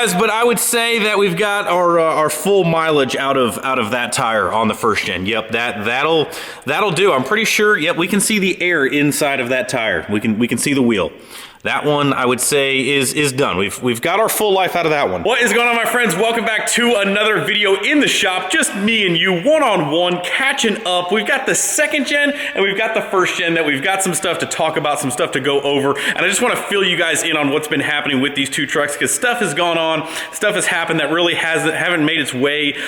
guys, but I would say that we've got our full mileage out of that tire on the first gen. Yep, that'll do. I'm pretty sure. Yep, we can see the air inside of that tire. We can see the wheel. That one, I would say, is done. We've got our full life out of that one. What is going on, my friends? Welcome back to another video in the shop. Just me and you, one-on-one, catching up. We've got the second gen and we've got the first gen that we've got some stuff to talk about, some stuff to go over. And I just want to fill you guys in on what's been happening with these two trucks, because stuff has gone on, stuff has happened that really haven't made its way to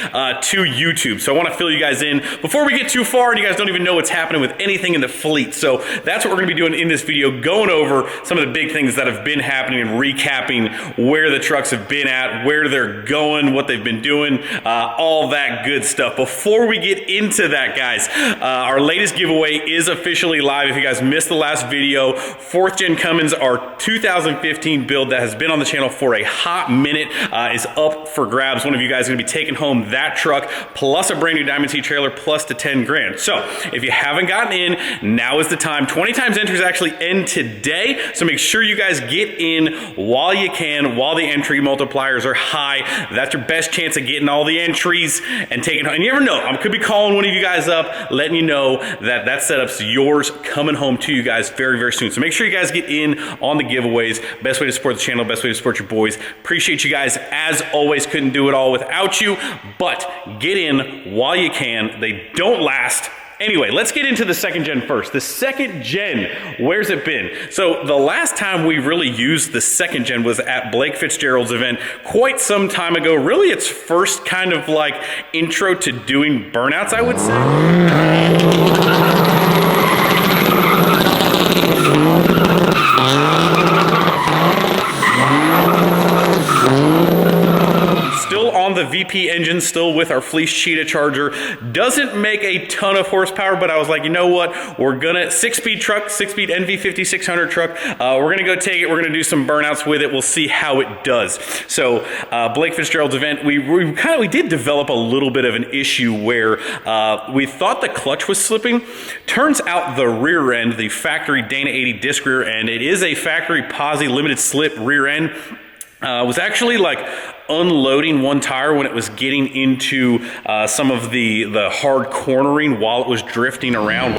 YouTube. So I want to fill you guys in before we get too far and you guys don't even know what's happening with anything in the fleet. So that's what we're going to be doing in this video, going over some of the big things that have been happening and recapping where the trucks have been at, where they're going, what they've been doing, all that good stuff. Before we get into that, guys, our latest giveaway is officially live. If you guys missed the last video, 4th Gen Cummins, our 2015 build that has been on the channel for a hot minute, is up for grabs. One of you guys is going to be taking home that truck plus a brand new Diamond T trailer plus the 10 grand. So if you haven't gotten in, now is the time. 20 times entries actually end today, so make sure you guys get in while you can, while the entry multipliers are high. That's your best chance of getting all the entries and taking home. And you never know, I could be calling one of you guys up, letting you know that that setup's yours, coming home to you guys very, very soon. So make sure you guys get in on the giveaways. Best way to support the channel, best way to support your boys. Appreciate you guys as always. Couldn't do it all without you, but get in while you can. They don't last. Anyway, let's get into the second gen first. The second gen, where's it been? So the last time we really used the second gen was at Blake Fitzgerald's event quite some time ago. Really its first kind of like intro to doing burnouts, I would say. Still on the VP engine, still with our Fleece Cheetah Charger. Doesn't make a ton of horsepower, but I was like, you know what? We're gonna, 6-speed truck, 6-speed NV5600 truck. We're gonna go take it. We're gonna do some burnouts with it. We'll see how it does. So Blake Fitzgerald's event, we did develop a little bit of an issue where we thought the clutch was slipping. Turns out the rear end, the factory Dana 80 disc rear end, it is a factory Posi limited slip rear end, was actually like unloading one tire when it was getting into some of the hard cornering while it was drifting around.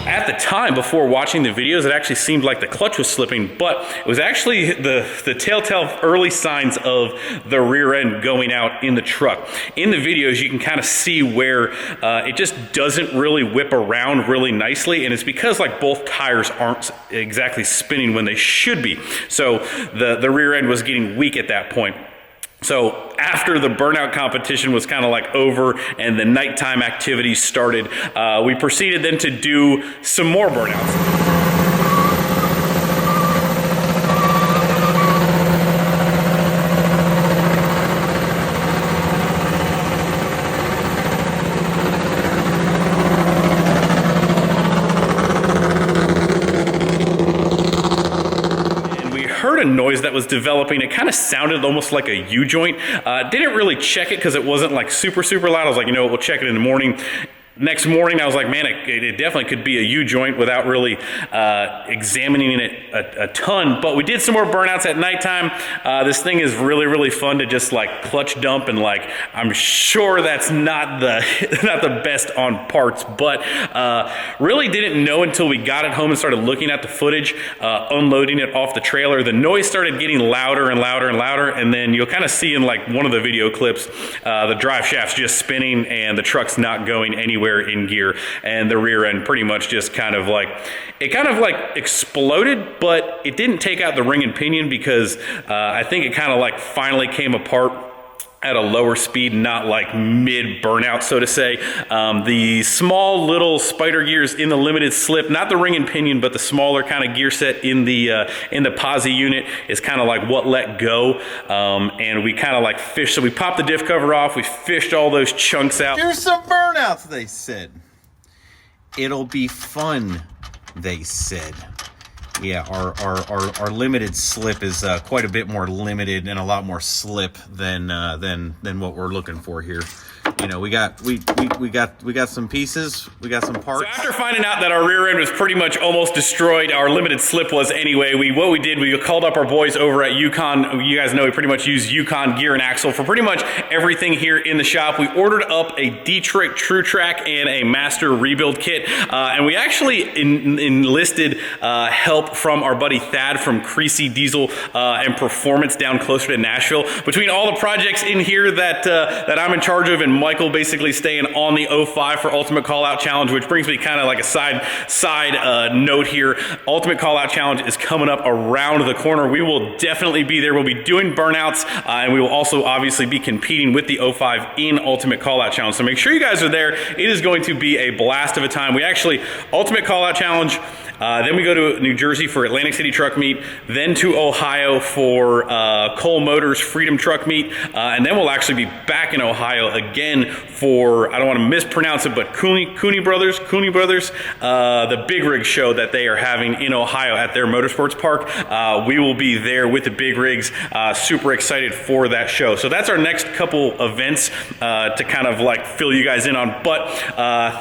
At the time, before watching the videos, it actually seemed like the clutch was slipping, but it was actually the telltale early signs of the rear end going out in the truck. In the videos, you can kind of see where it just doesn't really whip around really nicely, and it's because like both tires aren't exactly spinning when they should be. So the rear end was getting weak at that point. So after the burnout competition was kind of like over and the nighttime activities started, we proceeded then to do some more burnouts. Noise that was developing. It kind of sounded almost like a U-joint. Didn't really check it because it wasn't like super loud. I was like, you know what, we'll check it in the morning. Next morning, I was like, man, it definitely could be a U-joint without really examining it a ton. But we did some more burnouts at nighttime. This thing is really fun to just like clutch dump, and like I'm sure that's not the best on parts, but really didn't know until we got it home and started looking at the footage, unloading it off the trailer. The noise started getting louder and louder, and then you'll kind of see in like one of the video clips, the drive shaft's just spinning and the truck's not going anywhere in gear, and the rear end pretty much just kind of like exploded, but it didn't take out the ring and pinion because I think it kind of like finally came apart at a lower speed, not like mid burnout, so to say. The small little spider gears in the limited slip, not the ring and pinion, but the smaller kind of gear set in the Posi unit is kind of like what let go. And we kind of like fished, so we popped the diff cover off, we fished all those chunks out. Do some burnouts, they said. It'll be fun, they said. Yeah, our limited slip is quite a bit more limited and a lot more slip than what we're looking for here. you know, we got some pieces, we got some parts. So after finding out that our rear end was pretty much almost destroyed, our limited slip was anyway, what we did, we called up our boys over at Yukon. You guys know we pretty much use Yukon gear and axle for pretty much everything here in the shop. We ordered up a Detroit True Track and a Master rebuild kit, and we actually enlisted help from our buddy Thad from Creasy Diesel and Performance down closer to Nashville. Between all the projects in here that I'm in charge of, and Michael basically staying on the 05 for Ultimate Callout Challenge, which brings me kind of like a side note here. Ultimate Callout Challenge is coming up around the corner. We will definitely be there. We'll be doing burnouts, and we will also obviously be competing with the 05 in Ultimate Callout Challenge. So make sure you guys are there. It is going to be a blast of a time. We actually, Ultimate Callout Challenge, then we go to New Jersey for Atlantic City Truck Meet, then to Ohio for Cole Motors Freedom Truck Meet, and then we'll actually be back in Ohio again for, I don't want to mispronounce it, but Cooney Brothers, the Big Rig show that they are having in Ohio at their motorsports park. We will be there with the Big Rigs, super excited for that show. So that's our next couple events to kind of like fill you guys in on, but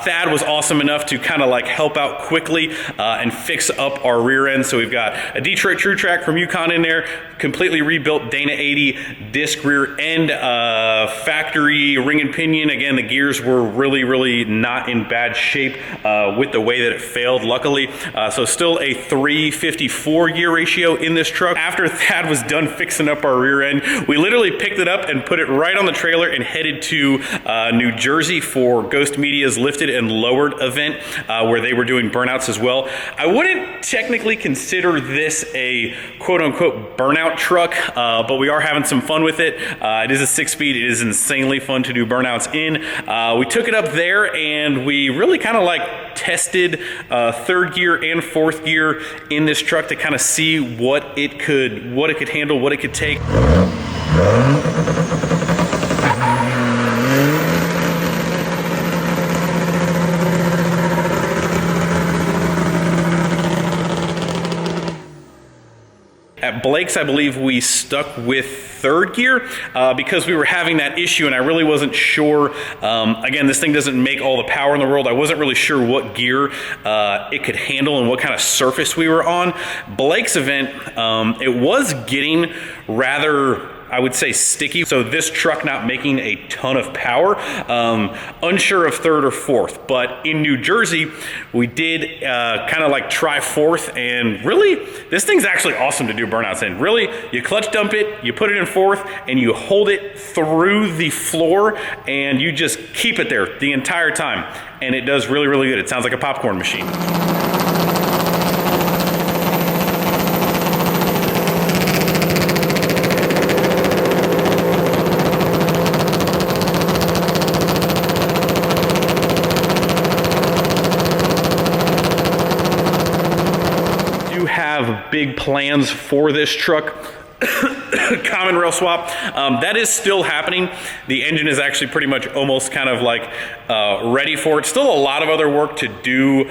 Thad was awesome enough to kind of like help out quickly and fix up our rear end. So we've got a Detroit True Track from Yukon in there, completely rebuilt Dana 80 disc rear end, factory ring and pinion. Again, the gears were really not in bad shape with the way that it failed, luckily. So still a 354 gear ratio in this truck. After Thad was done fixing up our rear end, we literally picked it up and put it right on the trailer and headed to New Jersey for Ghost Media's Lifted and Lowered event, where they were doing burnouts as well. I wouldn't technically consider this a quote-unquote burnout truck, but we are having some fun with it. It is a 6-speed. It is insanely fun to do burnouts in. We took it up there and we really kind of like tested third gear and fourth gear in this truck to kind of see what it could handle, what it could take. At Blake's, I believe we stuck with third gear because we were having that issue and I really wasn't sure. Again, this thing doesn't make all the power in the world. I wasn't really sure what gear it could handle and what kind of surface we were on. Blake's event, it was getting rather, I would say, sticky. So this truck not making a ton of power, unsure of third or fourth. But in New Jersey, we did kind of like try fourth, and really, this thing's actually awesome to do burnouts in. Really, you clutch dump it, you put it in fourth, and you hold it through the floor, and you just keep it there the entire time. And it does really good. It sounds like a popcorn machine. Have big plans for this truck. Common rail swap, that is still happening. The engine is actually pretty much almost kind of like ready for it. Still a lot of other work to do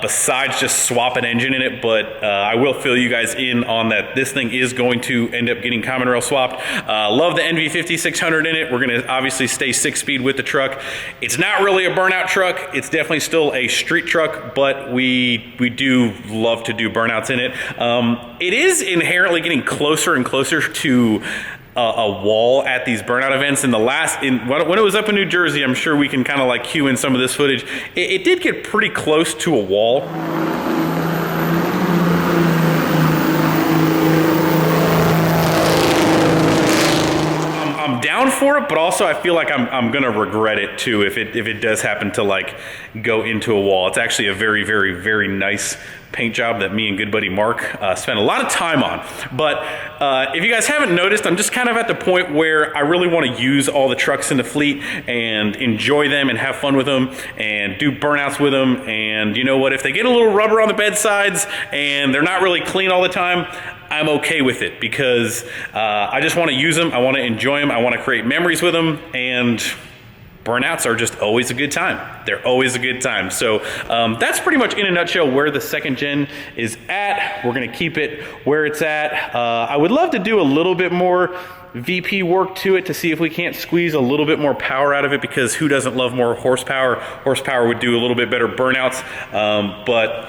besides just swap an engine in it, but I will fill you guys in on that. This thing is going to end up getting common rail swapped. Love the NV5600 in it. We're going to obviously stay 6-speed with the truck. It's not really a burnout truck. It's definitely still a street truck, but we do love to do burnouts in it. It is inherently getting closer and closer to a wall at these burnout events. In the last, when it was up in New Jersey, I'm sure we can kind of like cue in some of this footage. It did get pretty close to a wall. I'm down for it, but also I feel like I'm gonna regret it too if it does happen to like go into a wall. It's actually a very nice paint job that me and good buddy Mark spent a lot of time on. But if you guys haven't noticed, I'm just kind of at the point where I really want to use all the trucks in the fleet and enjoy them and have fun with them and do burnouts with them. And you know what, if they get a little rubber on the bedsides and they're not really clean all the time, I'm okay with it because I just want to use them. I want to enjoy them. I want to create memories with them, and burnouts are just always a good time. They're always a good time. So that's pretty much in a nutshell where the second gen is at. We're going to keep it where it's at. I would love to do a little bit more VP work to it to see if we can't squeeze a little bit more power out of it, because who doesn't love more horsepower? Horsepower would do a little bit better burnouts, but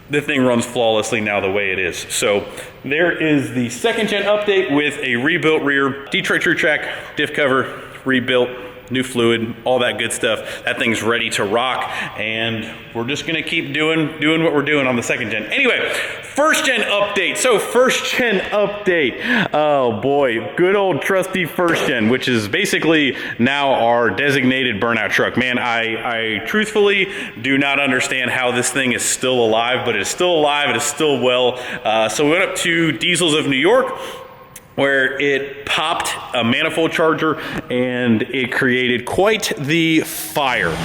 the thing runs flawlessly now the way it is. So there is the 2nd gen update with a rebuilt rear, Detroit True Track diff cover, rebuilt, new fluid, all that good stuff. That thing's ready to rock, and we're just gonna keep doing what we're doing on the 2nd gen. Anyway, 1st gen update. So 1st gen update. Oh boy, good old trusty 1st gen, which is basically now our designated burnout truck. Man, I truthfully do not understand how this thing is still alive, but it is still alive, it is still well. So we went up to Diesels of New York, where it popped a manifold charger and it created quite the fire.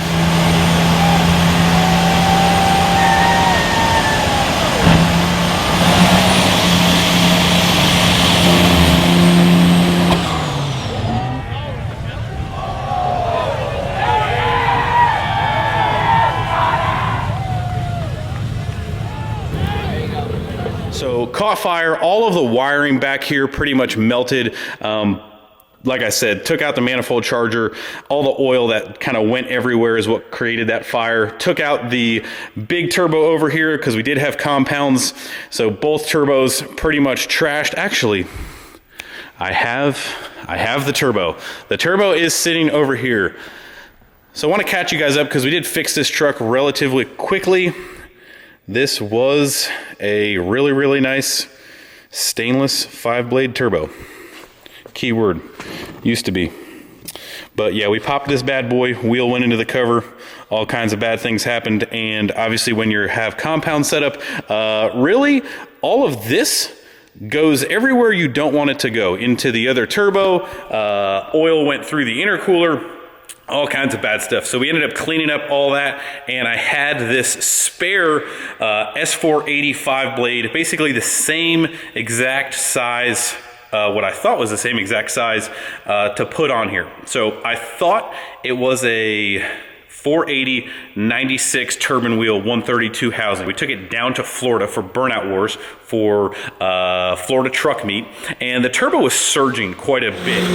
So caught fire, all of the wiring back here pretty much melted. Like I said, took out the manifold charger, all the oil that kind of went everywhere is what created that fire. Took out the big turbo over here because we did have compounds. So both turbos pretty much trashed. Actually, I have the turbo. The turbo is sitting over here. So I want to catch you guys up because we did fix this truck relatively quickly. This was a really, really nice stainless 5-blade turbo. Keyword, used to be. But yeah, we popped this bad boy, wheel went into the cover, all kinds of bad things happened, and obviously when you have compound setup, really all of this goes everywhere you don't want it to go, into the other turbo, oil went through the intercooler, all kinds of bad stuff. So we ended up cleaning up all that, and I had this spare S480 5-blade, basically the same exact size, what I thought was the same exact size to put on here. So I thought it was a 480 96 turbine wheel 132 housing. We took it down to Florida for Burnout Wars for Florida truck meet, and the turbo was surging quite a bit.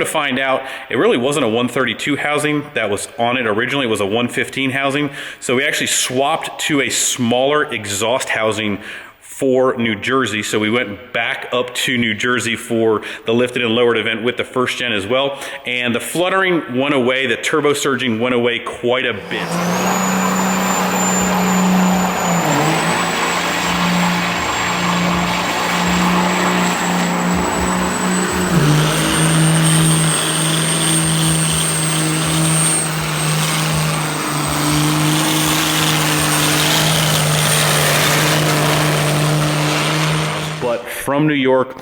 Find out it really wasn't a 132 housing that was on it originally. It was a 115 housing, so we actually swapped to a smaller exhaust housing for New Jersey. So we went back up to New Jersey for the lifted and lowered event with the 1st gen as well, and the fluttering went away, the turbo surging went away quite a bit. From New York,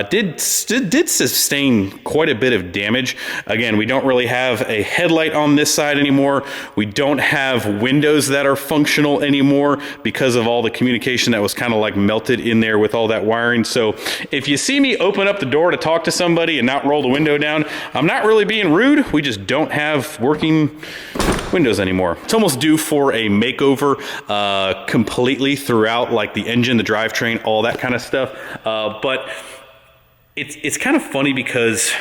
did sustain quite a bit of damage. Again, we don't really have a headlight on this side anymore. We don't have windows that are functional anymore because of all the communication that was kind of like melted in there with all that wiring. So if you see me open up the door to talk to somebody and not roll the window down, I'm not really being rude. We just don't have working windows anymore. It's almost due for a makeover completely throughout, like the engine, the drivetrain, all that kind of stuff. But it's kind of funny because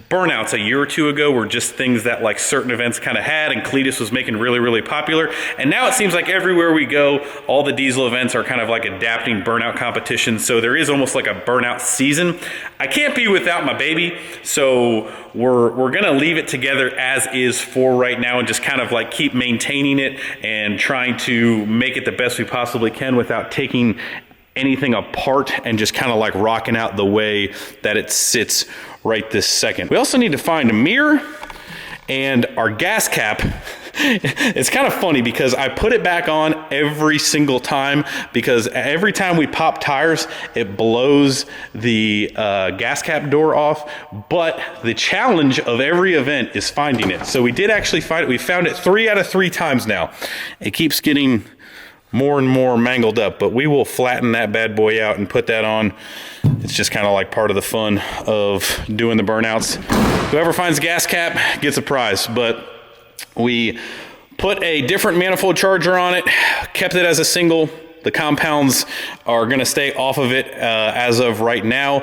burnouts a year or two ago were just things that like certain events kind of had, and Cletus was making really, really popular. And now it seems like everywhere we go, all the diesel events are kind of like adapting burnout competitions. So there is almost like a burnout season. I can't be without my baby, so we're gonna leave it together as is for right now and just kind of like keep maintaining it and trying to make it the best we possibly can without taking anything apart and just kind of like rocking out the way that it sits right this second. We also need to find a mirror and our gas cap it's kind of funny because I put it back on every single time, because every time we pop tires, it blows the gas cap door off. But the challenge of every event is finding it. So we did actually find it. We found it 3 out of 3 times now. It keeps getting more and more mangled up, but we will flatten that bad boy out and put that on. It's just kind of like part of the fun of doing the burnouts. Whoever finds gas cap gets a prize, but we put a different manifold charger on it, kept it as a single. The compounds are going to stay off of it as of right now,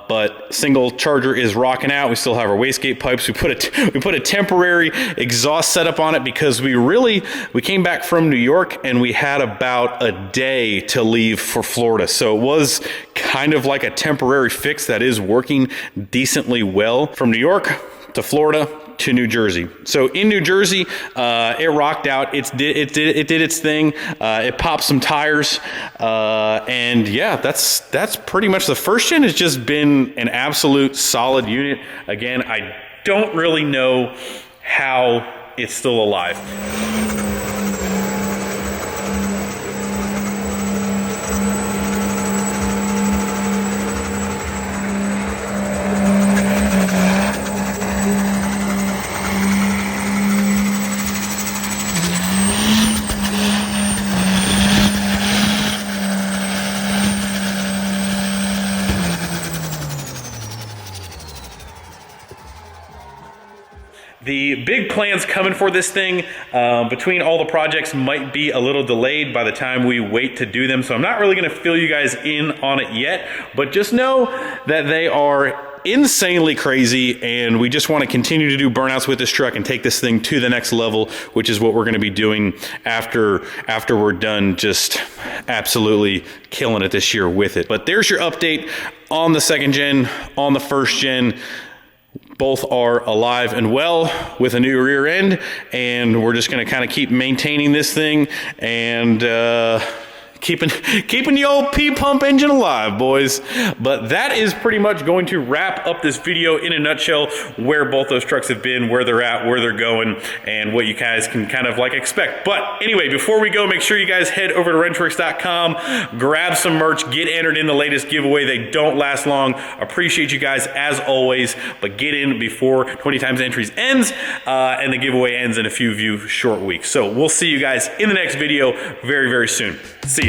but single charger is rocking out. We still have our wastegate pipes. We put a temporary exhaust setup on it because we came back from New York and we had about a day to leave for Florida. So it was kind of like a temporary fix that is working decently well. From New York to Florida to New Jersey. So in New Jersey, it rocked out. It did its thing. It popped some tires, and yeah, that's pretty much the first gen. Has just been an absolute solid unit. Again, I don't really know how it's still alive. The big plans coming for this thing, between all the projects, might be a little delayed by the time we wait to do them. So I'm not really going to fill you guys in on it yet, but just know that they are insanely crazy, and we just want to continue to do burnouts with this truck and take this thing to the next level, which is what we're going to be doing after we're done just absolutely killing it this year with it. But there's your update on the second gen, on the first gen. Both are alive and well with a new rear end, and we're just going to kind of keep maintaining this thing and keeping the old P-pump engine alive, boys. But that is pretty much going to wrap up this video in a nutshell, where both those trucks have been, where they're at, where they're going, and what you guys can kind of like expect. But anyway, before we go, make sure you guys head over to wrenchworks.com, grab some merch, get entered in the latest giveaway. They don't last long. Appreciate you guys as always, but get in before 20 times entries ends, and the giveaway ends in a few short weeks. So we'll see you guys in the next video very, very soon. See ya.